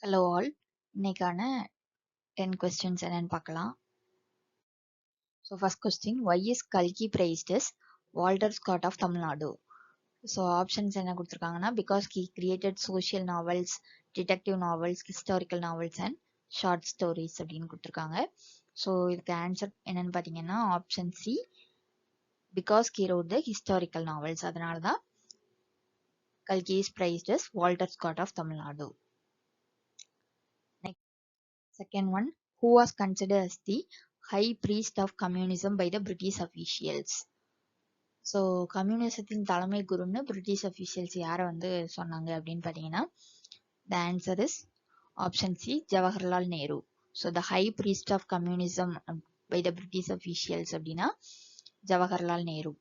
Hello all. இன்னைக்கான 10 questions என்னன்னு பார்க்கலாம். So first question, why is Kalki praised as Walter Scott of Tamil Nadu? So options என்ன கொடுத்திருக்காங்கன்னா because he created social novels, detective novels, historical novels and short stories அப்படின்னு கொடுத்திருக்காங்க. So இதுக்கு answer என்னன்னு பார்த்தீங்கன்னா option C because he wrote the historical novels. அதனால தான் Kalki is praised as Walter Scott of Tamil Nadu. Second one, who was considered as the high priest of communism by the British officials? So கம்யூனிசத்தின் தலைமை குருன்னு British officials யாரை சொன்னாங்க அப்படின்னு பார்த்தீங்கன்னா the answer is option C Jawaharlal Nehru. So the high priest of communism by the British officials அப்படின்னா Jawaharlal Nehru.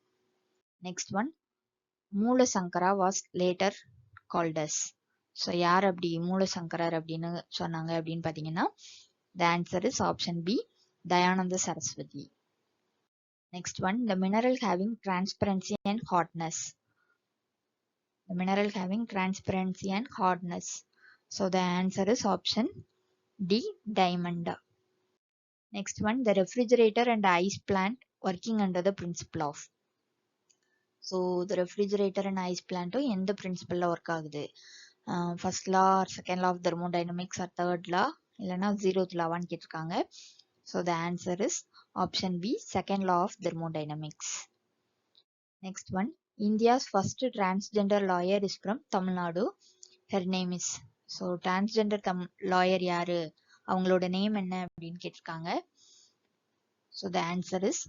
Next one, Moolshankar was later called as. So யார் அப்படி மூலசங்கரர் அப்படின்னு சொன்னாங்க அப்படின்னு பார்த்தீங்கன்னா the answer is option B, Dayananda Saraswati. Next one, the mineral having transparency and hardness. The mineral having transparency and hardness. So the answer is option D, diamond. Next one, the refrigerator and ice plant working under the principle of. So the refrigerator and ice plant எந்த principle work ஆகுது? First law or second law of thermodynamics or third law இல்லைன்னா 0th law-வான்னு கேட்டிருக்காங்க. So the answer is option B, second law of thermodynamics. Next one, India's first transgender lawyer is from Tamil Nadu. Her name is. So transgender lawyer யாரு, அவங்களோட name என்ன அப்படின்னு கேட்டிருக்காங்க. So the answer is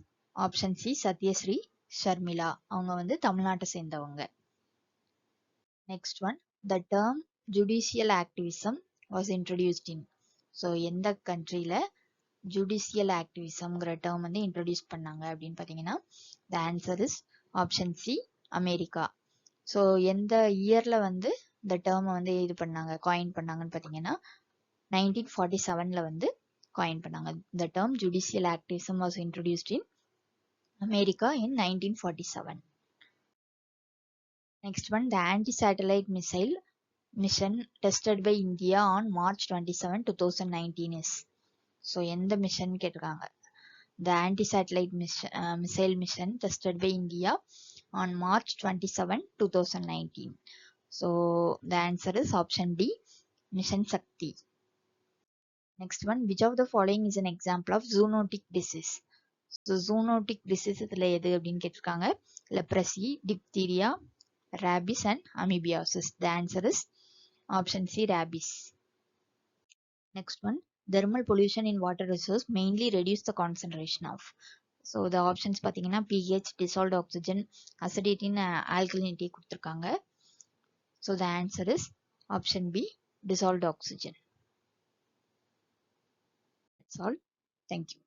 option C, Sathyasri Sharmila. அவங்க தமிழ்நாட்டை சேர்ந்தவங்க. Next one, the term judicial activism was introduced in. So எந்த கண்ட்ரியில judicial ஆக்டிவிசம்ங்கிற term introduce பண்ணாங்க அப்படின்னு பார்த்தீங்கன்னா the answer is option C, America. So எந்த இயர்ல இந்த டேர்மை இது பண்ணாங்க, காயின் பண்ணாங்கன்னு பார்த்தீங்கன்னா 1947ல காயின் பண்ணாங்க. The term judicial activism was introduced in America in 1947. Next one, the anti-satellite missile mission tested by India on March 27, 2019 is. So எந்த மிஷன் கேட்டிருக்காங்க. The anti-satellite missile mission tested by India on March 27, 2019. So the answer is option D, Mission Shakti. Next one, which of the following is an example of zoonotic disease? So zoonotic disease இதில் எது அப்படின்னு கேட்டிருக்காங்க. Leprosy, diphtheria, rabies and amoebiasis. The answer is option C, rabies. Next one, thermal pollution in water resource mainly reduce the concentration of. So the options பார்த்தீங்கன்னா pH, dissolved oxygen, acidity and alkalinity கொடுத்திருக்காங்க. So the answer is option B, dissolved oxygen. That's all. Thank you.